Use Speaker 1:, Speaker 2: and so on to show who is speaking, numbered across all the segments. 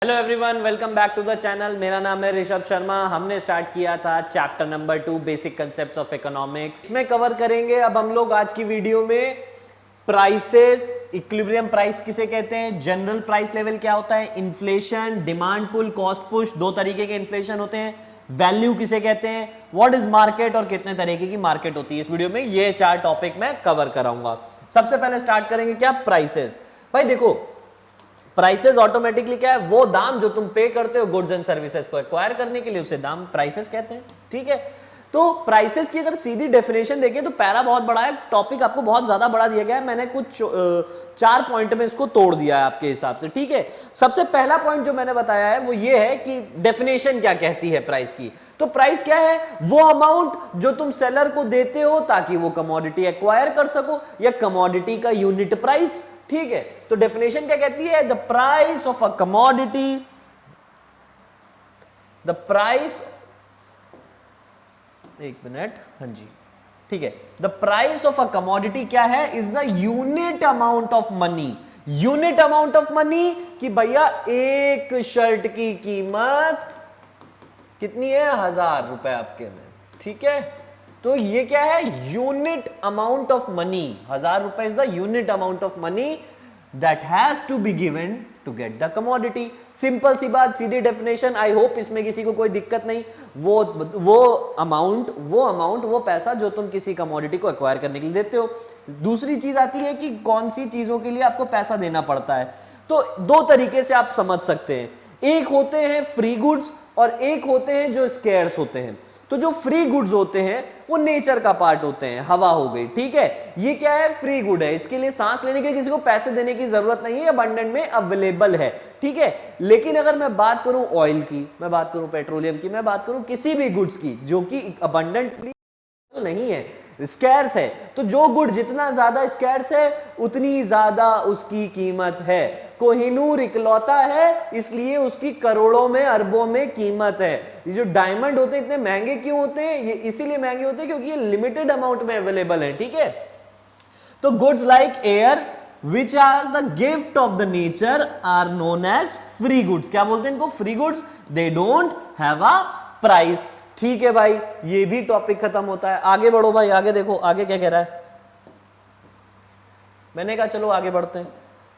Speaker 1: Hello everyone, welcome back to the channel. मेरा नाम है ऋषभ शर्मा। हमने स्टार्ट किया था chapter number 2 basic concepts of economics. इसमें कवर करेंगे अब हम लोग आज की वीडियो में प्राइसेस, इक्विलिब्रियम प्राइस किसे कहते हैं, जनरल प्राइस लेवल क्या होता है, inflation, demand pull, cost push, दो तरीके के इन्फ्लेशन होते हैं, वैल्यू किसे कहते हैं, व्हाट इज मार्केट और कितने तरीके की मार्केट होती है। इस वीडियो में ये चार टॉपिक मैं कवर कराऊंगा। सबसे पहले स्टार्ट करेंगे क्या, प्राइसेस। भाई देखो, प्राइसेस ऑटोमेटिकली क्या है, वो दाम जो तुम पे करते हो गुड्स एंड सर्विसेज को एक्वायर करने के लिए, उसे दाम प्राइसेस कहते हैं। ठीक है, तो प्राइसेस की अगर सीधी डेफिनेशन देखें तो पैरा बहुत बड़ा है, टॉपिक आपको बहुत ज्यादा बड़ा दिया गया है। मैंने कुछ 4 पॉइंट में इसको तोड़ दिया है आपके हिसाब से। ठीक है, सबसे पहला पॉइंट जो मैंने बताया है वो ये है कि डेफिनेशन क्या कहती है प्राइस की। तो प्राइस क्या है, वो अमाउंट जो तुम सेलर को देते हो ताकि वो कमोडिटी एक्वायर कर सको, या कमोडिटी का यूनिट प्राइस। ठीक है, तो डेफिनेशन क्या कहती है, the price of a commodity, the price, एक मिनट, हाँ जी, ठीक है, the price of a commodity क्या है, is the unit amount of money. Unit amount of money कि भैया एक शर्ट की कीमत कितनी है, 1000 रुपए आपके में। ठीक है, तो ये क्या है, यूनिट अमाउंट ऑफ मनी। 1000 रुपए is the unit amount of money that has to be given to get the commodity. Simple सी बात, सीधी डेफिनेशन। आई होप इसमें किसी को कोई दिक्कत नहीं। वो अमाउंट वो पैसा जो तुम किसी कमोडिटी को एक्वायर करने के लिए देते हो। दूसरी चीज आती है कि कौन सी चीजों के लिए आपको पैसा देना पड़ता है। तो दो तरीके से आप समझ सकते हैं, एक होते हैं फ्री गुड्स और एक होते हैं जो स्केर्स होते हैं। तो जो फ्री गुड्स होते हैं वो नेचर का पार्ट होते हैं, हवा हो गई। ठीक है, ये क्या है, फ्री गुड है, इसके लिए सांस लेने के लिए किसी को पैसे देने की जरूरत नहीं है, अबंडेंट में अवेलेबल है। ठीक है, लेकिन अगर मैं बात करूं ऑयल की, मैं बात करूं पेट्रोलियम की, मैं बात करूं किसी भी गुड्स की जो कि अबंडेंटली नहीं है, स्कैर्स है, तो जो गुड जितना ज्यादा स्कैर्स है उतनी ज्यादा उसकी कीमत है। कोहिनूर इकलौता है इसलिए उसकी करोड़ों में अरबों में कीमत है। ये जो डायमंड होते हैं इतने महंगे क्यों होते हैं, ये इसीलिए महंगे होते हैं क्योंकि ये लिमिटेड अमाउंट में अवेलेबल है। ठीक है, तो goods like air which are the gift of the nature are known as free goods. क्या बोलते हैं इनको, free goods. They don't have a price. ठीक है भाई, ये भी टॉपिक खत्म होता है। आगे बढ़ो भाई, आगे देखो आगे क्या कह रहा है। मैंने कहा चलो आगे बढ़ते हैं।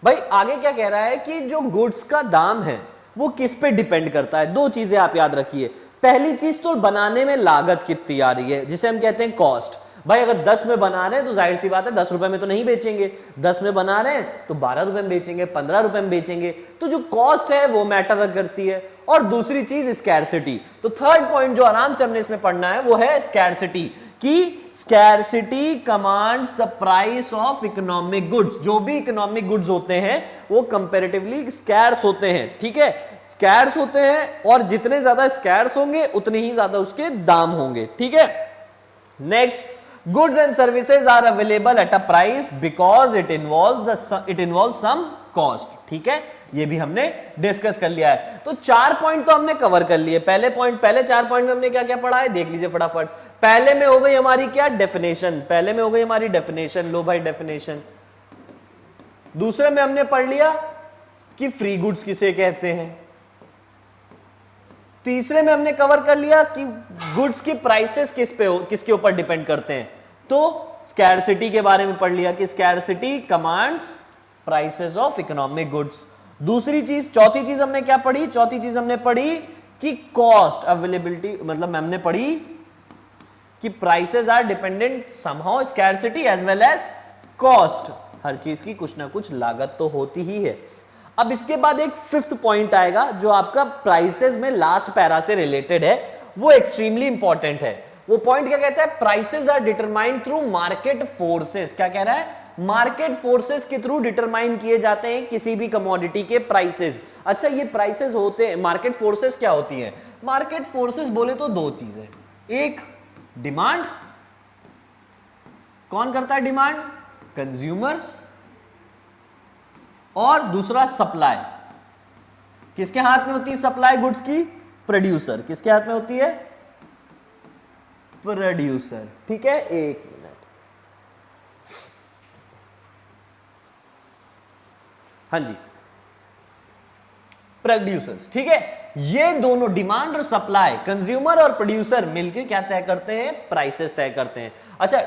Speaker 1: भाई आगे क्या कह रहा है कि जो गुड्स का दाम है वो किस पे डिपेंड करता है। दो चीजें आप याद रखिए। पहली चीज तो बनाने में लागत कितनी आ रही है, जिसे हम कहते हैं कॉस्ट। भाई अगर 10 में बना रहे हैं तो जाहिर सी बात है 10 रुपए में तो नहीं बेचेंगे, 10 में बना रहे हैं तो 12 रुपए में बेचेंगे, 15 रुपए में बेचेंगे। तो जो कॉस्ट है वो मैटर करती है। और दूसरी चीज स्कैरसिटी। तो थर्ड पॉइंट जो आराम से हमने इसमें पढ़ना है वो है स्कैरसिटी, कि scarcity commands the price of economic goods. जो भी इकोनॉमिक गुड्स होते हैं वो कंपैरेटिवली स्कैर्स होते हैं। ठीक है, स्कैर्स होते हैं और जितने ज्यादा स्कैर्स होंगे उतने ही ज्यादा उसके दाम होंगे। ठीक है, next, goods and services are available at a price because it involve some cost. ठीक है, ये भी हमने डिस्कस कर लिया है। तो 4 पॉइंट तो हमने कवर कर लिए। पहले 4 पॉइंट में हमने क्या क्या पढ़ा है देख लीजिए फटाफट। पहले में हो गई हमारी क्या, डेफिनेशन। पहले में हो गई हमारी डेफिनेशन, लो भाई डेफिनेशन। दूसरे में हमने पढ़ लिया कि फ्री गुड्स किसे कहते हैं। तीसरे में हमने कवर कर लिया कि गुड्स की प्राइसेस किसके ऊपर डिपेंड करते हैं। तो स्कैरसिटी के बारे में पढ़ लिया कि scarcity commands prices of economic goods. दूसरी चीज, चौथी चीज हमने क्या पढ़ी, चौथी चीज हमने पढ़ी कि कॉस्ट अवेलेबिलिटी, मतलब हमने पढ़ी कि prices are dependent somehow scarcity as well as cost. हर चीज की कुछ ना कुछ लागत तो होती ही है। अब इसके बाद एक 5th पॉइंट आएगा जो आपका प्राइसेस में लास्ट पैरा से रिलेटेड है, वो एक्सट्रीमली इंपॉर्टेंट है। वो पॉइंट क्या कहता है, prices are determined through market forces. क्या कह रहा है, मार्केट फोर्सेस के थ्रू डिटरमाइन किए जाते हैं किसी भी कमोडिटी के प्राइसेस। अच्छा, ये प्राइसेस होते हैं, मार्केट फोर्सेस क्या होती हैं, मार्केट फोर्सेस बोले तो दो चीजें, एक डिमांड, कौन करता है डिमांड, कंज्यूमर्स, और दूसरा सप्लाई। किसके हाथ में होती है सप्लाई गुड्स की, प्रोड्यूसर। किसके हाथ में होती है, प्रोड्यूसर। ठीक है, एक मिनट, हाँ जी, प्रोड्यूसर्स, ठीक है। ये दोनों डिमांड और सप्लाई, कंज्यूमर और प्रोड्यूसर मिलके क्या तय करते हैं, प्राइसेस तय करते हैं। अच्छा,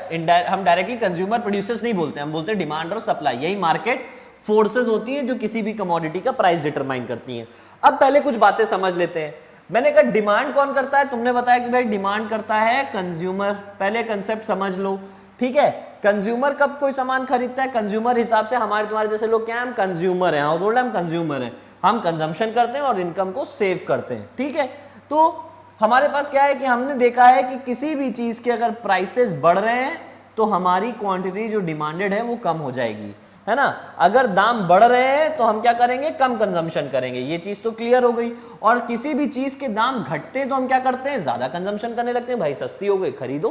Speaker 1: हम डायरेक्टली कंज्यूमर प्रोड्यूसर्स नहीं बोलते, हम बोलते हैं डिमांड और सप्लाई। यही मार्केट फोर्सेस होती हैं जो किसी भी कमोडिटी का प्राइस डिटरमाइन करती हैं। अब पहले कुछ बातें समझ लेते हैं। मैंने कहा डिमांड कौन करता है, तुमने बताया कि भाई डिमांड करता है कंज्यूमर। पहले कंसेप्ट समझ लो, ठीक है। कंज्यूमर कब कोई सामान खरीदता है, कंज्यूमर हिसाब से हमारे तुम्हारे जैसे लोग क्या है, हम कंज्यूमर हैं, हाउस होल्ड हम कंज्यूमर हैं, हम कंजम्पशन करते हैं और इनकम को सेव करते हैं, ठीक है। तो हमारे पास क्या है कि हमने देखा है कि किसी भी चीज के अगर प्राइसेस बढ़ रहे हैं तो हमारी क्वांटिटी जो डिमांडेड है वो कम हो जाएगी, है ना। अगर दाम बढ़ रहे हैं तो हम क्या करेंगे, कम कंजम्पशन करेंगे, ये चीज तो क्लियर हो गई। और किसी भी चीज के दाम घटते हैं तो हम क्या करते हैं, ज्यादा कंजम्पशन करने लगते हैं, भाई सस्ती हो गई खरीदो,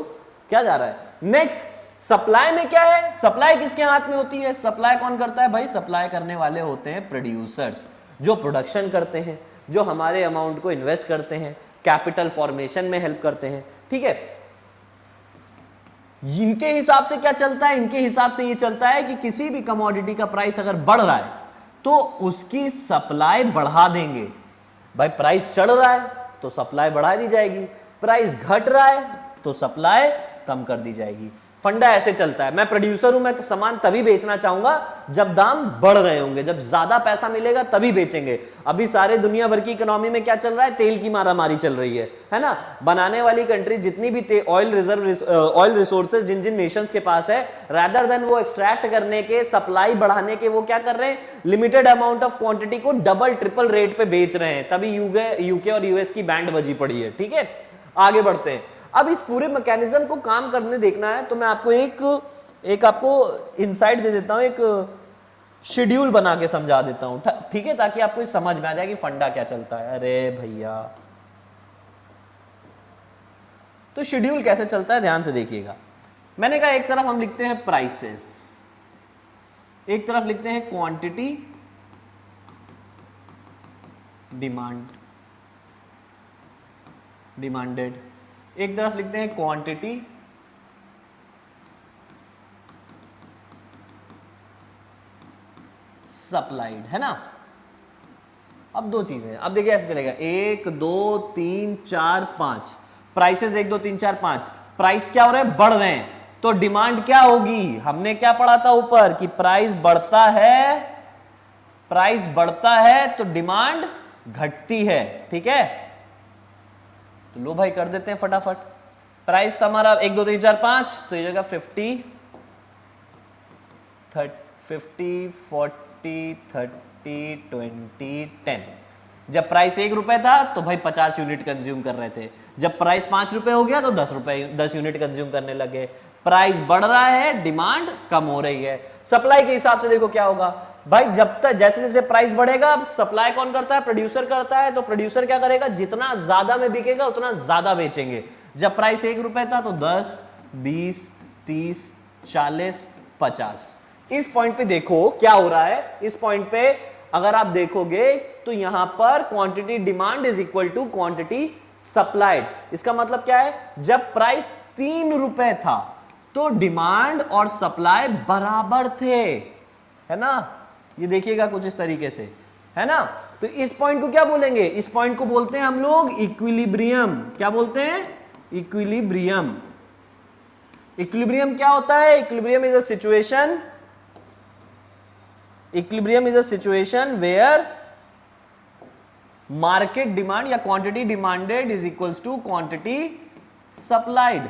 Speaker 1: क्या जा रहा है। नेक्स्ट, सप्लाई में क्या है, सप्लाई किसके हाथ में होती है, सप्लाई कौन करता है भाई, सप्लाई करने वाले होते हैं प्रोड्यूसर्स, जो प्रोडक्शन करते हैं, जो हमारे अमाउंट को इन्वेस्ट करते हैं, कैपिटल फॉर्मेशन में हेल्प करते हैं, ठीक है। इनके हिसाब से क्या चलता है, इनके हिसाब से ये चलता है कि किसी भी कमोडिटी का प्राइस अगर बढ़ रहा है तो उसकी सप्लाई बढ़ा देंगे। भाई प्राइस चढ़ रहा है तो सप्लाई बढ़ा दी जाएगी, प्राइस घट रहा है तो सप्लाई कम कर दी जाएगी। फंडा ऐसे चलता है। मैं प्रोड्यूसर हूं, मैं सामान तभी बेचना चाहूंगा जब दाम बढ़ रहे होंगे, जब ज्यादा पैसा मिलेगा तभी बेचेंगे। अभी सारे दुनिया भर की इकोनॉमी में क्या चल रहा है, तेल की मारामारी चल रही है ना। बनाने वाली कंट्री जितनी भी ऑयल रिसोर्सेज जिन जिन नेशंस के पास है, रादर देन वो एक्सट्रैक्ट करने के, सप्लाई बढ़ाने के, वो क्या कर रहे हैं, लिमिटेड अमाउंट ऑफ क्वांटिटी को डबल ट्रिपल रेट पे बेच रहे हैं। तभी यूके और यूएस की बैंड बजी पड़ी है, ठीक है। आगे बढ़ते हैं। अब इस पूरे मैकेनिज्म को काम करने देखना है तो मैं आपको एक आपको इनसाइट दे देता हूं, एक शेड्यूल बना के समझा देता हूं, ठीक है, ताकि आपको समझ में आ जाए कि फंडा क्या चलता है। अरे भैया, तो शेड्यूल कैसे चलता है ध्यान से देखिएगा। मैंने कहा एक तरफ हम लिखते हैं प्राइसेस, एक तरफ लिखते हैं क्वांटिटी डिमांडेड, एक तरफ लिखते हैं क्वांटिटी सप्लाइड, है ना। अब दो चीजें, अब देखिए ऐसे चलेगा, 1 2 3 4 5 प्राइसेस, 1 2 3 4 5 प्राइस क्या हो रहे हैं, बढ़ रहे हैं, तो डिमांड क्या होगी, हमने क्या पढ़ा था ऊपर कि प्राइस बढ़ता है तो डिमांड घटती है, ठीक है। तो लो भाई कर देते हैं फटाफट। प्राइस था हमारा 1 2 3 4 5, तो ये जगह 50 40 30 20 10। जब प्राइस 1 रुपए था तो भाई 50 यूनिट कंज्यूम कर रहे थे, जब प्राइस 5 रुपए हो गया तो 10 यूनिट कंज्यूम करने लगे। प्राइस बढ़ रहा है, डिमांड कम हो रही है। सप्लाई के हिसाब से देखो क्या होगा भाई, जब तक जैसे जैसे प्राइस बढ़ेगा, सप्लाई कौन करता है, प्रोड्यूसर करता है, तो प्रोड्यूसर क्या करेगा, जितना ज्यादा में बिकेगा उतना ज्यादा बेचेंगे। जब प्राइस 1 रुपए था तो 10 20 30 40 50। इस पॉइंट पे देखो क्या हो रहा है, इस पॉइंट पे अगर आप देखोगे तो यहां पर quantity demand is equal to quantity supplied. इसका मतलब क्या है, जब प्राइस 3 रुपए था तो डिमांड और सप्लाई बराबर थे, है ना। ये देखिएगा कुछ इस तरीके से, है ना। तो इस पॉइंट को क्या बोलेंगे, इस पॉइंट को बोलते हैं हम लोग इक्विलिब्रियम। क्या बोलते हैं, इक्विलिब्रियम। इक्विलिब्रियम क्या होता है, equilibrium is a situation where market demand या quantity demanded is equals to quantity supplied.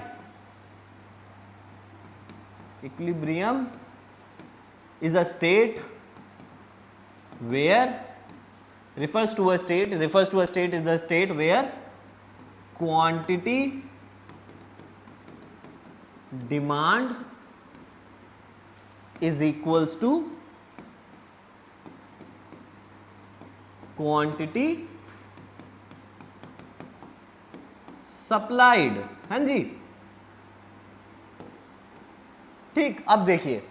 Speaker 1: Equilibrium is a state where refers to a state is the state where quantity demand is equals to quantity supplied। हाँ जी, ठीक। अब देखिए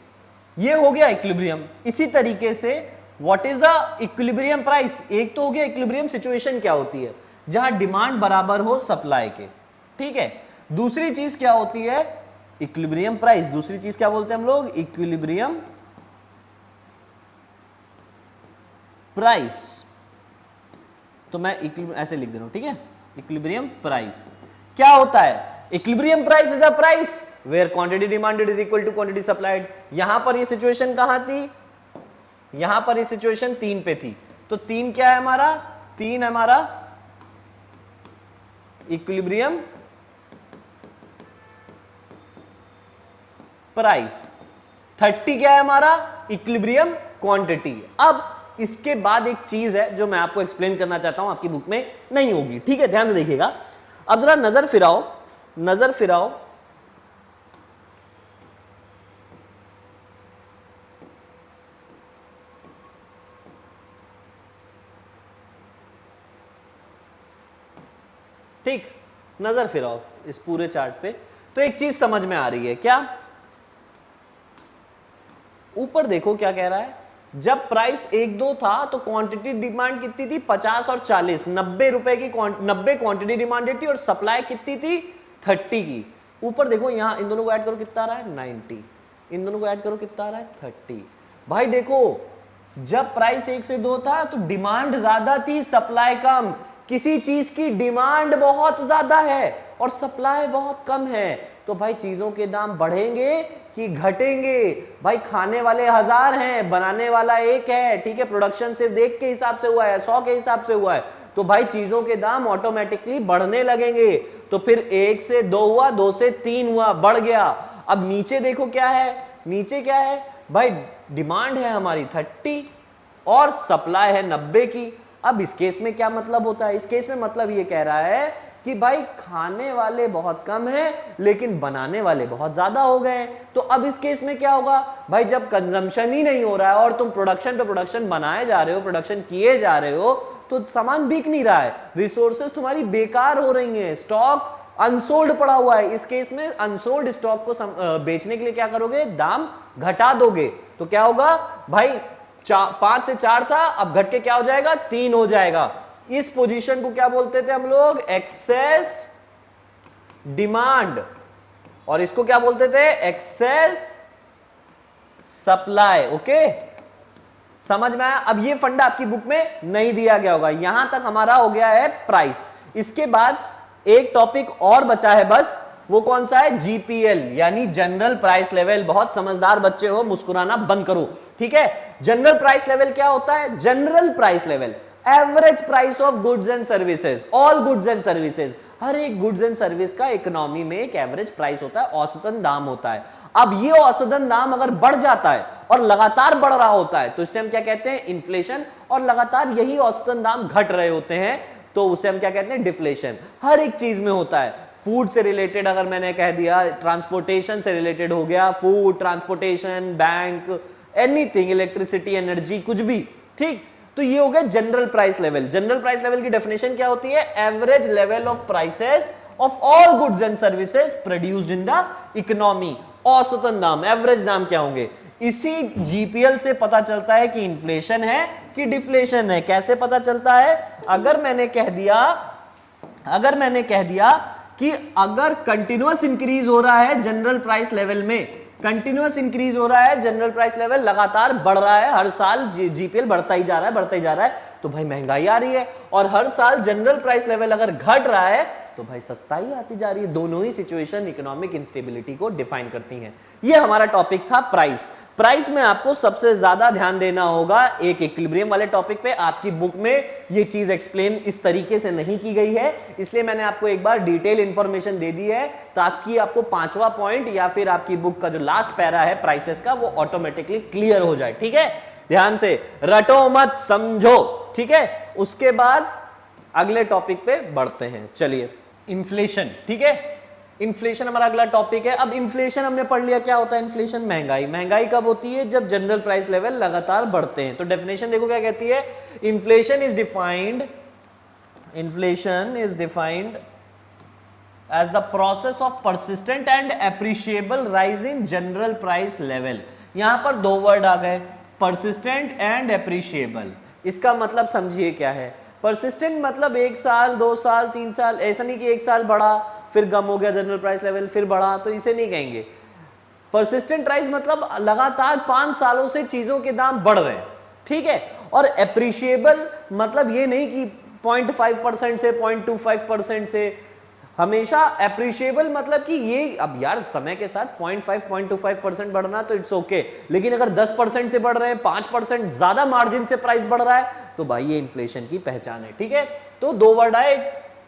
Speaker 1: ये हो गया equilibrium. इसी तरीके से what is the equilibrium price, एक तो हो गया इक्विलिब्रियम सिचुएशन क्या होती है, जहां डिमांड बराबर हो सप्लाई के, ठीक है। दूसरी चीज क्या होती है, इक्विलिब्रियम प्राइस। दूसरी चीज क्या बोलते हैं हम लोग, इक्विलिब्रियम प्राइस। तो मैं ऐसे लिख दे रहा हूं, ठीक है, इक्विलिब्रियम प्राइस क्या होता है? Equilibrium price is a price where quantity demanded is equal to quantity supplied. यहां पर ये सिचुएशन कहां थी? यहां पर ये सिचुएशन 3 पे थी, तो 3 क्या है हमारा? 3 हमारा इक्विलिब्रियम प्राइस, 30 क्या है हमारा? Equilibrium quantity. अब इसके बाद एक चीज है जो मैं आपको एक्सप्लेन करना चाहता हूं, आपकी बुक में नहीं होगी, ठीक है, ध्यान से देखिएगा। अब जरा नजर फिराओ, नजर फिराओ, ठीक, नजर फिराओ इस पूरे चार्ट पे, तो एक चीज समझ में आ रही है क्या? ऊपर देखो क्या कह रहा है, जब प्राइस 1-2 था तो क्वांटिटी डिमांड कितनी थी? 50 और 40, 90 रुपए की 90 क्वांटिटी डिमांडेड थी और सप्लाई कितनी थी? 30 की। ऊपर देखो यहां इन दोनों को ऐड करो कितना आ रहा है? 90। इन दोनों को ऐड करो कितना आ रहा है? 30। भाई देखो, जब प्राइस 1 से 2 था तो डिमांड ज्यादा थी, सप्लाई कम। किसी चीज की डिमांड बहुत ज्यादा है और सप्लाई बहुत कम है, तो भाई चीजों के दाम बढ़ेंगे कि घटेंगे? भाई खाने वाले 1000 हैं, बनाने वाला 1 है, ठीक है, प्रोडक्शन से देख के हिसाब से हुआ है, 100 के हिसाब से हुआ है, तो भाई चीजों के दाम ऑटोमेटिकली बढ़ने लगेंगे। तो फिर 1 से 2 हुआ, 2 से 3 हुआ, बढ़ गया। अब नीचे देखो क्या है, नीचे क्या है भाई? डिमांड है हमारी 30 और सप्लाई है 90 की। अब इस केस में क्या मतलब होता है? इस केस में मतलब ये कह रहा है कि भाई खाने वाले बहुत कम हैं लेकिन बनाने वाले बहुत ज्यादा हो गए हैं। तो अब इस केस में क्या होगा भाई? जब कंजम्पशन ही नहीं हो रहा है और तुम प्रोडक्शन पे प्रोडक्शन बनाए जा रहे हो, प्रोडक्शन किए जा रहे हो, तो सामान बिक नहीं रहा है, रिसोर्सेज तुम्हारी बेकार हो रही हैं, स्टॉक अनसोल्ड पड़ा हुआ है। इस केस में अनसोल्ड स्टॉक को बेचने के लिए क्या करोगे? दाम घटा दोगे। तो क्या होगा भाई? 5 से 4 था, अब घट के क्या हो जाएगा? 3 हो जाएगा। इस पोजीशन को क्या बोलते थे हम लोग? Excess demand. और इसको क्या बोलते थे? Excess supply. ओके, समझ में आया? अब ये फंडा आपकी बुक में नहीं दिया गया होगा। यहां तक हमारा हो गया है प्राइस। इसके बाद एक टॉपिक और बचा है बस, वो कौन सा है? जीपीएल यानी जनरल प्राइस लेवल। बहुत समझदार बच्चे हो, मुस्कुराना बंद करो, ठीक है। जनरल प्राइस लेवल क्या होता है? General price level average price of goods and services, all goods and services. हर एक गुड्स एंड सर्विस का इकोनॉमी में एक एवरेज प्राइस होता है, औसतन दाम होता है। अब ये औसतन दाम अगर बढ़ जाता है और लगातार बढ़ रहा होता है तो इससे हम क्या कहते हैं? इन्फ्लेशन। और लगातार यही औसतन दाम घट रहे होते हैं तो उसे हम क्या कहते हैं? डिफ्लेशन। हर एक चीज में होता है। फूड से रिलेटेड अगर मैंने कह दिया, ट्रांसपोर्टेशन से रिलेटेड हो गया, food, transportation, bank, anything, electricity, energy, कुछ भी, ठीक। तो ये हो गया general price level. General price level की डेफिनेशन क्या होती है? Average level of prices of all goods and services produced in the economy. औसतन दाम, एवरेज दाम क्या होंगे? इसी जीपीएल से पता चलता है कि इन्फ्लेशन है कि डिफ्लेशन है। कैसे पता चलता है? अगर मैंने कह दिया कि अगर कंटिन्यूअस इंक्रीज हो रहा है जनरल प्राइस लेवल में, कंटिन्यूअस इंक्रीज हो रहा है जनरल प्राइस लेवल, लगातार बढ़ रहा है, हर साल जीपीएल बढ़ता ही जा रहा है, बढ़ता ही जा रहा है, तो भाई महंगाई आ रही है। और हर साल जनरल प्राइस लेवल अगर घट रहा है तो भाई सस्ताई आती जा रही है। दोनों ही सिचुएशन इकोनॉमिक इंस्टेबिलिटी को डिफाइन करती हैं। ये हमारा टॉपिक था प्राइस। प्राइस में आपको सबसे ज्यादा ध्यान देना होगा एक इक्विलिब्रियम वाले टॉपिक पे। आपकी बुक में ये चीज एक्सप्लेन इस तरीके से नहीं की गई है, इसलिए मैंने आपको एक बार डिटेल इंफॉर्मेशन दे दी है ताकि आपको 5वां पॉइंट या फिर आपकी बुक का जो लास्ट पैरा है प्राइसेस का, वो ऑटोमेटिकली क्लियर हो जाए, ठीक है। ध्यान से रटो मत, समझो, ठीक है। उसके बाद अगले टॉपिक पे बढ़ते हैं। चलिए, इन्फ्लेशन, ठीक है। इन्फ्लेशन हमारा अगला टॉपिक है। अब इन्फ्लेशन हमने पढ़ लिया, क्या होता है इन्फ्लेशन? महंगाई। महंगाई कब होती है? जब जनरल प्राइस लेवल लगातार बढ़ते हैं। तो डेफिनेशन देखो क्या कहती है? Inflation is defined as the process of persistent and appreciable rise in general price level. यहां पर 2 वर्ड आ गए, परसिस्टेंट एंड एप्रिशिएबल। इसका मतलब समझिए क्या है? परसिस्टेंट मतलब 1 साल, 2 साल, 3 साल, ऐसा नहीं कि 1 साल बढ़ा फिर कम हो गया जनरल प्राइस लेवल, फिर बढ़ा, तो इसे नहीं कहेंगे। परसिस्टेंट राइज मतलब लगातार 5 सालों से चीजों के दाम बढ़ रहे हैं, ठीक है। और एप्रिशिएबल मतलब ये नहीं कि 0.5% से 0.25% से, हमेशा एप्रिशिएबल मतलब कि ये, अब यार समय के साथ 0.5-0.25% बढ़ना तो इट्स ओके, लेकिन अगर 10% से बढ़ रहे हैं, 5% ज्यादा मार्जिन से प्राइस बढ़ रहा है, तो भाई ये इन्फ्लेशन की पहचान है। ठीक है, तो दो वर्ड आए,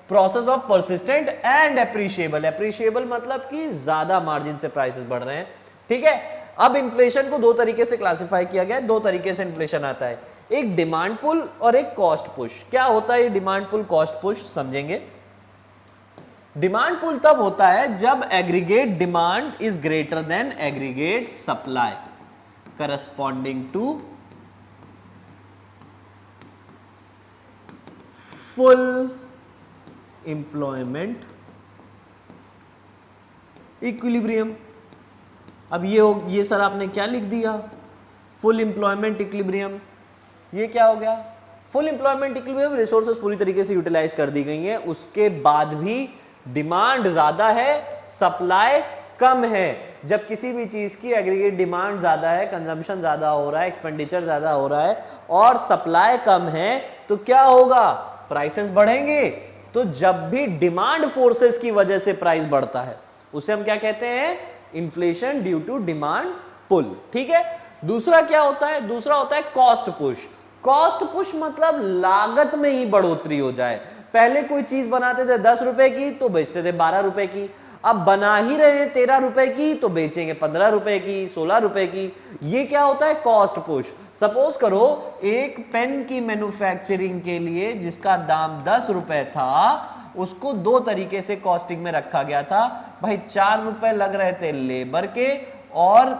Speaker 1: process of persistent and appreciable. Appreciable मतलब कि ज्यादा मार्जिन से प्राइसेस बढ़ रहे हैं। ठीक है, अब इन्फ्लेशन को दो तरीके से क्लासिफाई किया गया है, दो तरीके से इन्फ्लेशन आता है, एक डिमांड पुल और एक कॉस्ट पुश। क्या होता है डिमांड पुल, कॉस्ट पुश, समझेंगे। डिमांड पुल तब होता है जब aggregate demand is greater than aggregate supply corresponding to full employment equilibrium. अब ये सर आपने क्या लिख दिया, फुल एम्प्लॉयमेंट इक्विलिब्रियम, ये क्या हो गया? फुल एम्प्लॉयमेंट इक्विलिब्रियम, रिसोर्सेज पूरी तरीके से यूटिलाइज कर दी गई हैं, उसके बाद भी डिमांड ज्यादा है, सप्लाई कम है। जब किसी भी चीज की एग्रीगेट डिमांड ज्यादा है, कंजम्पशन ज्यादा हो रहा है, एक्सपेंडिचर ज्यादा हो रहा है और सप्लाई कम है, तो क्या होगा? प्राइसेस बढ़ेंगे। तो जब भी डिमांड फोर्सेस की वजह से प्राइस बढ़ता है, उसे हम क्या कहते हैं? Inflation due to demand pull. ठीक है, दूसरा क्या होता है? दूसरा होता है कॉस्ट पुश। कॉस्ट पुश मतलब लागत में ही बढ़ोतरी हो जाए। पहले कोई चीज बनाते थे 10 रुपए की तो बेचते थे 12 रुपए की, अब बना ही रहे हैं 13 रुपए की तो बेचेंगे 15 रुपए की, 16 रुपए की। ये क्या होता है? Cost push. सपोज करो एक पेन की मैन्युफैक्चरिंग के लिए जिसका दाम 10 रुपए था, उसको दो तरीके से कॉस्टिंग में रखा गया था। भाई 4 रुपए लग रहे थे लेबर के और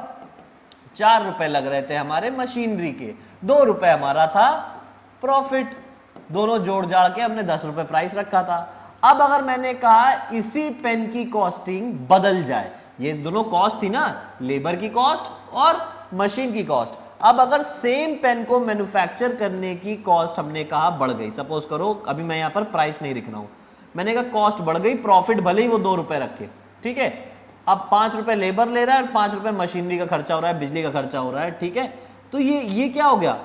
Speaker 1: 4 रुपए लग रहे थे हमारे मशीनरी के, 2 रुपए हमारा था प्रॉफिट। दोनों जोड़ जाड़ के हमने 10 रुपए प्राइस रखा था। अब अगर मैंने कहा इसी पेन की कॉस्टिंग बदल जाए, ये दोनों कॉस्ट थी ना, लेबर की कॉस्ट और मशीन की कॉस्ट। अब अगर सेम पेन को मैन्युफैक्चर करने की कॉस्ट हमने कहा बढ़ गई, सपोज करो अभी मैं यहां पर प्राइस नहीं लिख रहा हूं, मैंने कहा कॉस्ट बढ़ गई, प्रॉफिट भले ही वो 2 रुपए रखे, ठीक है, अब 5 रुपए लेबर ले रहा है और 5 रुपए मशीनरी का खर्चा हो रहा है, बिजली का खर्चा हो रहा है। ठीक है, तो ये क्या हो गया?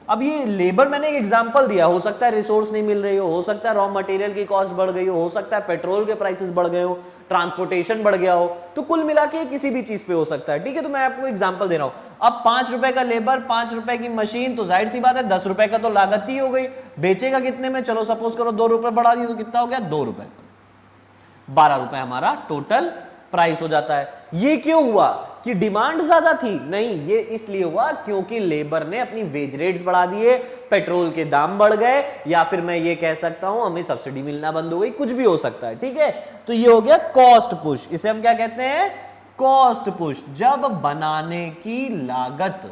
Speaker 1: अब ये लेबर मैंने एक एग्जांपल दिया, हो सकता है रिसोर्स नहीं मिल रही हो सकता है रॉ मटेरियल की कॉस्ट बढ़ गई हो सकता है पेट्रोल के प्राइसेस बढ़ गए हो, ट्रांसपोर्टेशन बढ़ गया हो, तो कुल मिला के किसी भी चीज पे हो सकता है। ठीक है, तो मैं आपको एग्जांपल दे रहा हूं। अब 5 रुपए का लेबर, 5 रुपए की मशीन, तो जाहिर सी बात है 10 रुपए का तो लागत ही हो गई। बेचेगा कितने में? चलो सपोज करो 2 रुपए बढ़ा दिए तो कितना हो गया? 2 रुपए, 12 रुपए हमारा टोटल प्राइस हो जाता है। ये क्यों हुआ? कि डिमांड ज्यादा थी? नहीं, ये इसलिए हुआ क्योंकि लेबर ने अपनी वेज रेट्स बढ़ा दिए, पेट्रोल के दाम बढ़ गए, या फिर मैं ये कह सकता हूं हमें सब्सिडी मिलना बंद हो गई, कुछ भी हो सकता है। ठीक है, तो ये हो गया कॉस्ट पुश। इसे हम क्या कहते हैं? Cost push. जब बनाने की लागत,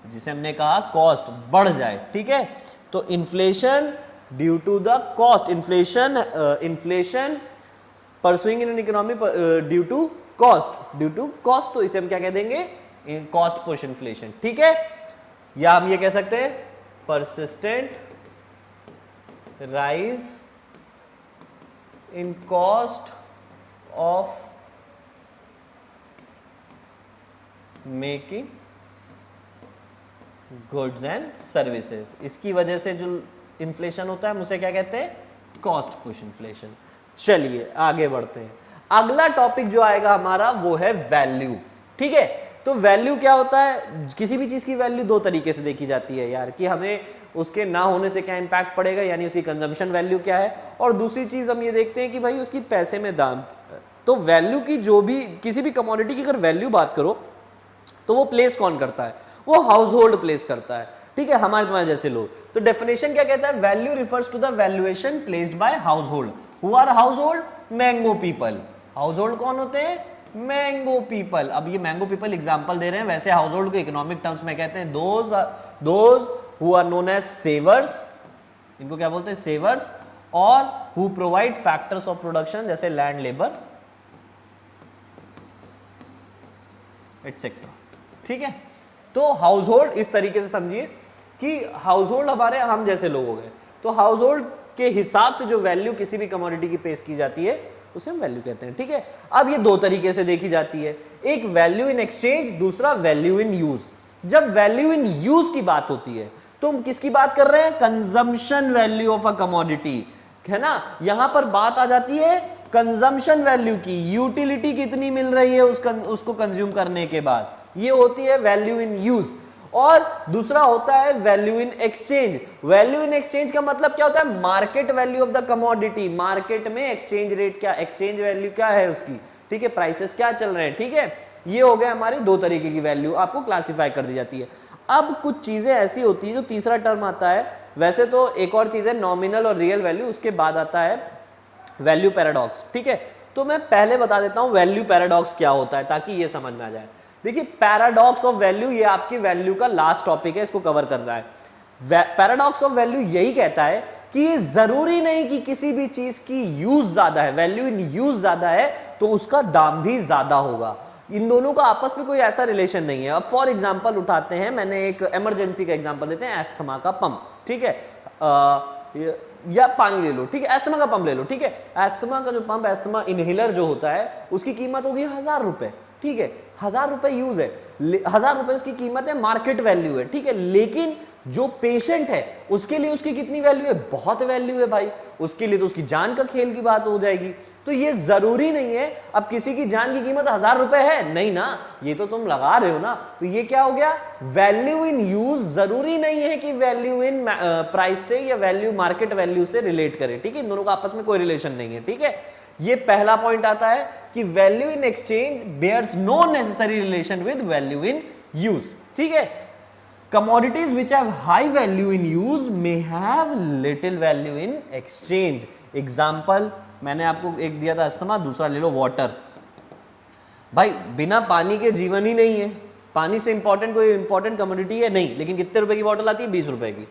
Speaker 1: जिसे हमने कहा कॉस्ट, बढ़ जाए। ठीक है, तो inflation due to the cost, inflation pursuing in economy due to cost, तो इसे हम क्या कह देंगे? Cost push inflation. ठीक है, या हम ये कह सकते हैं persistent rise in cost of making goods and services. इसकी वजह से जो इन्फ्लेशन होता है हम उसे क्या कहते हैं? Cost push inflation. चलिए आगे बढ़ते हैं। अगला टॉपिक जो आएगा हमारा वो है वैल्यू। ठीक है, तो वैल्यू क्या होता है? किसी भी चीज की वैल्यू दो तरीके से देखी जाती है यार, कि हमें उसके ना होने से क्या इंपैक्ट पड़ेगा, यानी उसकी कंजम्पशन वैल्यू क्या है, और दूसरी चीज हम ये देखते हैं कि भाई उसकी पैसे में दाम। तो वैल्यू की जो भी, किसी भी कमोडिटी की अगर वैल्यू बात करो तो वो प्लेस कौन करता है? वो हाउस होल्ड प्लेस करता है। ठीक है, हमारे तुम्हारे जैसे लोग। तो डेफिनेशन क्या कहता है? Value refers to the valuation placed by household. Who are household? Mango people. Household कौन होते हैं? Mango people. अब ये मैंगो पीपल एग्जांपल दे रहे हैं, वैसे हाउस होल्ड को इकोनॉमिक टर्म्स में कहते हैं those who are known as savers, इनको क्या बोलते हैं? सेवर्स, और who provide factors of production जैसे लैंड, लेबर एटसेट्रा। ठीक है, तो हाउस होल्ड इस तरीके से समझिए कि हाउस होल्ड हमारे, हम जैसे लोग हो गए। तो हाउस होल्ड के हिसाब से जो वैल्यू किसी भी कमोडिटी की पेश की जाती है उसे हम वैल्यू कहते हैं। ठीक है, अब ये दो तरीके से देखी जाती है, एक वैल्यू इन एक्सचेंज, दूसरा वैल्यू इन यूज। जब वैल्यू इन यूज की बात होती है तुम किसकी बात कर रहे हैं? Consumption value of a commodity, है ना। यहां पर बात आ जाती है कंजम्पशन वैल्यू की, यूटिलिटी कितनी मिल रही है उसको कंज्यूम करने के बाद, ये होती है वैल्यू इन यूज। और दूसरा होता है value in exchange. Value in exchange का मतलब क्या होता है? Market value of the commodity, market में एक्सचेंज रेट क्या, एक्सचेंज वैल्यू क्या है उसकी, ठीक है, प्राइसेस क्या चल रहे हैं, ठीक है। ये हो गए हमारी दो तरीके की वैल्यू आपको क्लासिफाई कर दी जाती है। अब कुछ चीजें ऐसी होती है जो तीसरा टर्म आता है, वैसे तो एक और चीज है नॉमिनल और रियल वैल्यू, उसके बाद आता है वैल्यू पैराडॉक्स, ठीक है। तो मैं पहले बता देता हूं वैल्यू पैराडॉक्स क्या होता है ताकि ये समझ में आ जाए। देखिए पैराडॉक्स ऑफ वैल्यू, ये आपकी वैल्यू का लास्ट टॉपिक है, इसको कवर करना है। पैराडॉक्स ऑफ वैल्यू यही कहता है कि ये जरूरी नहीं कि किसी भी चीज की यूज ज्यादा है, वैल्यू इन यूज ज्यादा है तो उसका दाम भी ज्यादा होगा। इन दोनों का आपस में कोई ऐसा रिलेशन नहीं है। अब फॉर एग्जांपल उठाते हैं, मैंने एक इमरजेंसी का एग्जांपल देते हैं, एस्थमा का पंप, ठीक है, या पानी ले लो, ठीक है, एस्थमा का पंप ले लो, ठीक है। एस्थमा का जो पंप, एस्थमा इनहेलर जो होता है, उसकी कीमत होगी 1000 रुपए, ठीक है, 1000 रुपए यूज है, 1000 रुपए उसकी कीमत है, मार्केट वैल्यू है, ठीक है। लेकिन जो पेशेंट है उसके लिए उसकी कितनी वैल्यू है? बहुत वैल्यू है भाई, उसके लिए तो उसकी जान का खेल की बात हो जाएगी। तो ये जरूरी नहीं है, अब किसी की जान की कीमत 1000 रुपए है, नहीं ना, ये तो तुम लगा रहे हो ना। तो ये क्या हो गया? वैल्यू इन यूज जरूरी नहीं है कि वैल्यू इन प्राइस से या वैल्यू मार्केट वैल्यू से रिलेट करे, ठीक है, इन दोनों का आपस में कोई रिलेशन नहीं है, ठीक है। ये पहला पॉइंट आता है कि value in exchange bears no necessary relation with value in use, ठीक है। Commodities which have high value in use may have little value in exchange. Example मैंने आपको एक दिया था अस्थमा, दूसरा ले लो वाटर। भाई बिना पानी के जीवन ही नहीं है, पानी से इंपॉर्टेंट कोई इंपॉर्टेंट कमोडिटी है नहीं, लेकिन कितने रुपए की बॉटल आती है? 20 रुपए की,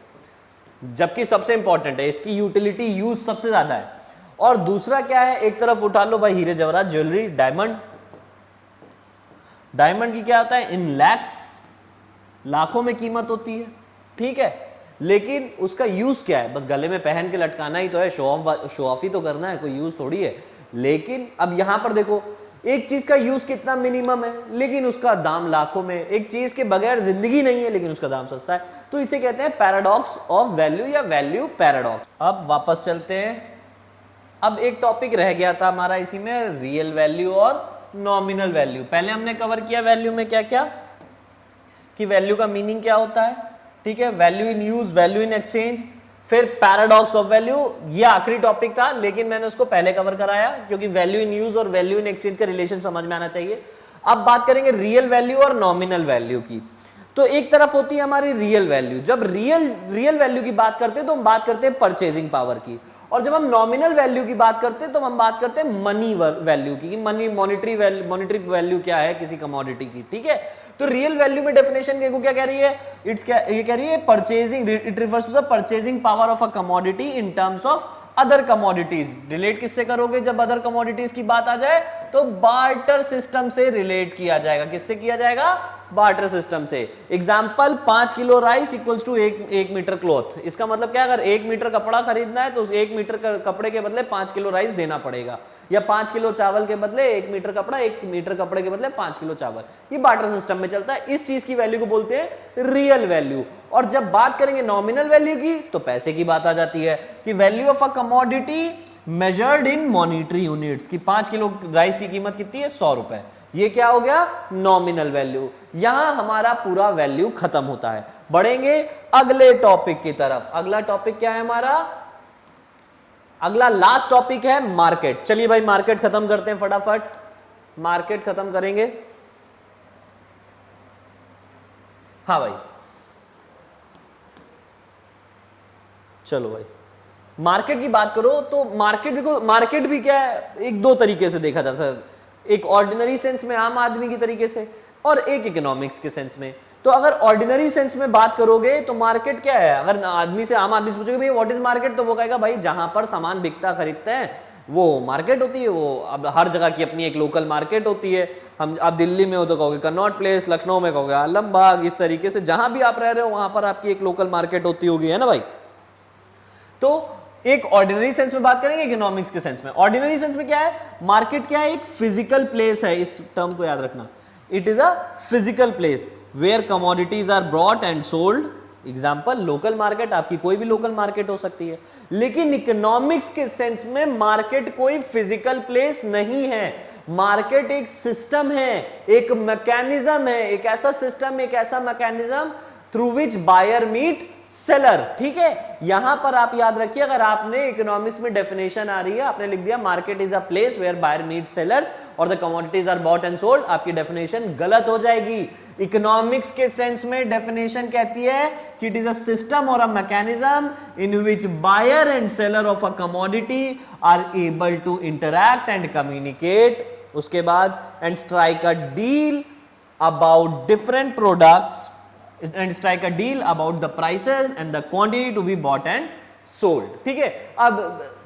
Speaker 1: जबकि सबसे इंपॉर्टेंट है, इसकी यूटिलिटी यूज सबसे ज्यादा है। और दूसरा क्या है? एक तरफ उठा लो भाई हीरे जवाहरात, ज्वेलरी, डायमंड। डायमंड की क्या होता है? इन लैक्स, लाखों में कीमत होती है, ठीक है, लेकिन उसका यूज क्या है? बस गले में पहन के लटकाना ही तो है, शो ऑफ ही तो करना है, कोई यूज थोड़ी है। लेकिन अब यहां पर देखो, एक चीज का यूज कितना मिनिमम है, लेकिन उसका दाम लाखों में। एक चीज के बगैर जिंदगी नहीं है, लेकिन उसका दाम सस्ता है। तो इसे कहते हैं पैराडॉक्स ऑफ वैल्यू या वैल्यू पैराडॉक्स। अब वापस चलते हैं। अब एक टॉपिक रह गया था हमारा इसी में, रियल वैल्यू और नॉमिनल वैल्यू। पहले हमने कवर किया वैल्यू में क्या क्या, कि वैल्यू का मीनिंग क्या होता है, ठीक है, value in use, value in exchange, फिर पैराडॉक्स ऑफ वैल्यू, ये आखिरी टॉपिक था, लेकिन मैंने उसको पहले कवर कराया क्योंकि वैल्यू इन यूज और वैल्यू इन एक्सचेंज का रिलेशन समझ में आना चाहिए। अब बात करेंगे रियल वैल्यू और नॉमिनल वैल्यू की। तो एक तरफ होती है हमारी रियल वैल्यू। जब रियल वैल्यू की बात करते हैं तो हम बात करते हैं परचेजिंग पावर की, और जब हम नॉमिनल वैल्यू की बात करते हैं तो हम बात करते हैं मनी वैल्यू की, मनी मॉनिटरी वैल्यू क्या है किसी कमोडिटी की, ठीक है। तो रियल वैल्यू में डेफिनेशन देखो क्या कह रही है, ये कह रही है purchasing, it refers to the purchasing power of a commodity in terms of other commodities. Relate किससे करोगे जब अदर कमोडिटीज की बात आ जाए? तो बार्टर सिस्टम से रिलेट किया जाएगा। किससे किया जाएगा? बार्टर सिस्टम से। Example, 5 kilo rice equals to 1 metre cloth. इसका मतलब क्या, अगर 1 मीटर कपड़ा खरीदना है तो उस 1 मीटर कपड़े के बदले 5 किलो राइस देना पड़ेगा, या 5 किलो चावल के बदले 1 मीटर कपड़ा, 1 मीटर कपड़े के बदले 5 किलो चावल। ये बार्टर सिस्टम में चलता है। इस चीज की वैल्यू को बोलते हैं रियल वैल्यू। और जब बात करेंगे नॉमिनल वैल्यू की तो पैसे की बात आ जाती है कि value of a commodity measured in monetary units, की 5 किलो राइस की कीमत कितनी है? 100 रुपए। ये क्या हो गया? Nominal value. यहां हमारा पूरा वैल्यू खत्म होता है। बढ़ेंगे अगले टॉपिक की तरफ। अगला टॉपिक क्या है हमारा? अगला लास्ट टॉपिक है मार्केट। चलिए भाई मार्केट खत्म करते हैं फटाफट। मार्केट खत्म करेंगे। हाँ भाई चलो भाई, मार्केट की बात करो तो मार्केट देखो, मार्केट भी क्या है, एक दो तरीके से देखा जा सकता, एक ऑर्डिनरी सेंस में आम आदमी की तरीके से, और एक इकोनॉमिक्स के सेंस में। तो अगर ऑर्डिनरी सेंस में बात करोगे तो मार्केट क्या है? अगर आदमी से, आम आदमी से पूछोगे भाई व्हाट इज मार्केट, तो वो कहेगा भाई जहां पर सामान बिकता खरीदते हैं वो मार्केट होती है। वो अब हर जगह की अपनी एक लोकल मार्केट होती है। हम आप दिल्ली में हो तो कहोगे कनॉट प्लेस, लखनऊ में कहोगे आलमबाग, इस तरीके से जहां भी आप रह रहे हो वहां पर आपकी एक लोकल मार्केट होती होगी, है ना भाई। तो एक ऑर्डिनरी सेंस में बात करेंगे, इकोनॉमिक्स के सेंस में। ऑर्डिनरी सेंस में क्या है? मार्केट क्या है? एक फिजिकल प्लेस है। इस टर्म को याद रखना, it is a physical place where commodities are brought and sold example local market, आपकी कोई भी लोकल मार्केट हो सकती है। लेकिन इकोनॉमिक्स के सेंस में मार्केट कोई फिजिकल प्लेस नहीं है, मार्केट एक सिस्टम है, एक मैकेनिज्म है, एक ऐसा सिस्टम, एक ऐसा mechanism through which buyer meet seller. ठीक है, यहां पर आप याद रखिए, अगर आपने इकोनॉमिक्स में डेफिनेशन आ रही है, आपने लिख दिया market is a place where buyer meet sellers और the commodities are bought and sold, आपकी डेफिनेशन गलत हो जाएगी। इकोनॉमिक्स के सेंस में डेफिनेशन कहती है कि इट इज अ सिस्टम और a mechanism in which buyer and seller of a commodity are able to interact and communicate, उसके बाद and strike a deal about different products and strike a deal about the prices and the quantity to be bought and sold। ठीक है, अब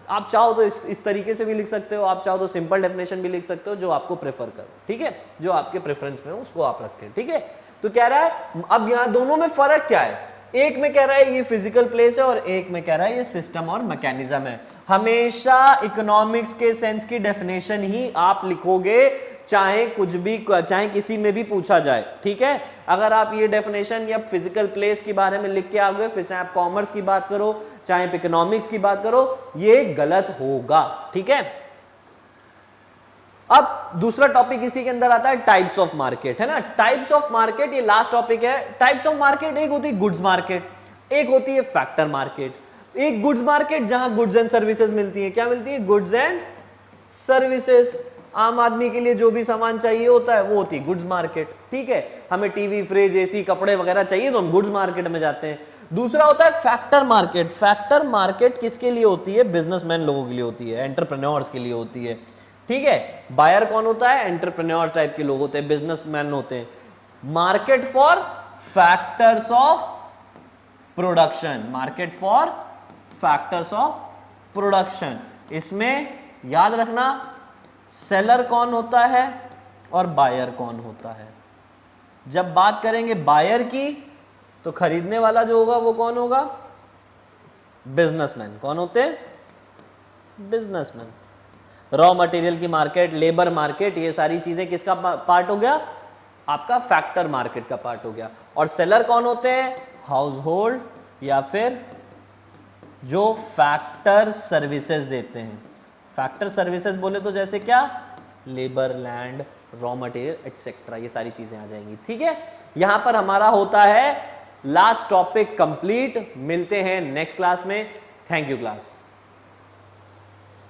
Speaker 1: आप चाहो तो इस तरीके से भी लिख सकते हो, आप चाहो तो सिंपल डेफिनेशन भी लिख सकते हो, जो आपको प्रेफर करो। ठीक है, जो आपके प्रेफरेंस में हो उसको आप रखें। ठीक है, तो कह रहा है अब यहां दोनों में फर्क क्या है, एक में कह रहा है ये फिजिकल प्लेस है और एक में कह रहा है ये सिस्टम और मैकेनिज्म है। हमेशा इकोनॉमिक्स के सेंस की डेफिनेशन ही आप लिखोगे, चाहे कुछ भी, चाहे किसी में भी पूछा जाए। ठीक है, अगर आप ये डेफिनेशन या फिजिकल प्लेस के बारे में लिख के आओगे, फिर चाहे आप कॉमर्स की बात करो, चाहे आप इकोनॉमिक्स की बात करो, ये गलत होगा। ठीक है, अब दूसरा टॉपिक इसी के अंदर आता है टाइप्स ऑफ मार्केट, है ना। टाइप्स ऑफ मार्केट, ये लास्ट टॉपिक है। टाइप्स ऑफ मार्केट, एक होती है गुड्स मार्केट, एक होती है फैक्टर मार्केट। एक गुड्स मार्केट जहां गुड्स एंड सर्विसेज मिलती है, क्या मिलती है, गुड्स एंड सर्विसेज। आम आदमी के लिए जो भी सामान चाहिए होता है वो होती है गुड्स मार्केट। ठीक है, हमें टीवी, फ्रिज, एसी, कपड़े वगैरह चाहिए तो हम गुड्स मार्केट में जाते हैं। दूसरा होता है फैक्टर मार्केट। फैक्टर मार्केट किसके लिए होती है, बिजनेसमैन लोगों के लिए होती है, एंटरप्रेन्योर्स के लिए होती है। ठीक है, बायर कौन होता है, एंटरप्रेन्योर टाइप के लोग होते हैं, बिजनेसमैन होते हैं। Market for factors of production, market for factors of production. इसमें याद रखना सेलर कौन होता है और बायर कौन होता है। जब बात करेंगे बायर की तो खरीदने वाला जो होगा वो कौन होगा, बिजनेसमैन। कौन होते हैं, बिजनेसमैन। रॉ मटेरियल की मार्केट, लेबर मार्केट, ये सारी चीजें किसका पार्ट हो गया, आपका फैक्टर मार्केट का पार्ट हो गया। और सेलर कौन होते हैं, हाउस होल्ड या फिर जो फैक्टर सर्विसेज देते हैं। फैक्टर सर्विसेज बोले तो जैसे क्या, labour, land, raw material etcetera, ये सारी चीजें आ जाएंगी। ठीक है, यहां पर हमारा होता है लास्ट टॉपिक कंप्लीट। मिलते हैं नेक्स्ट क्लास में। Thank you class.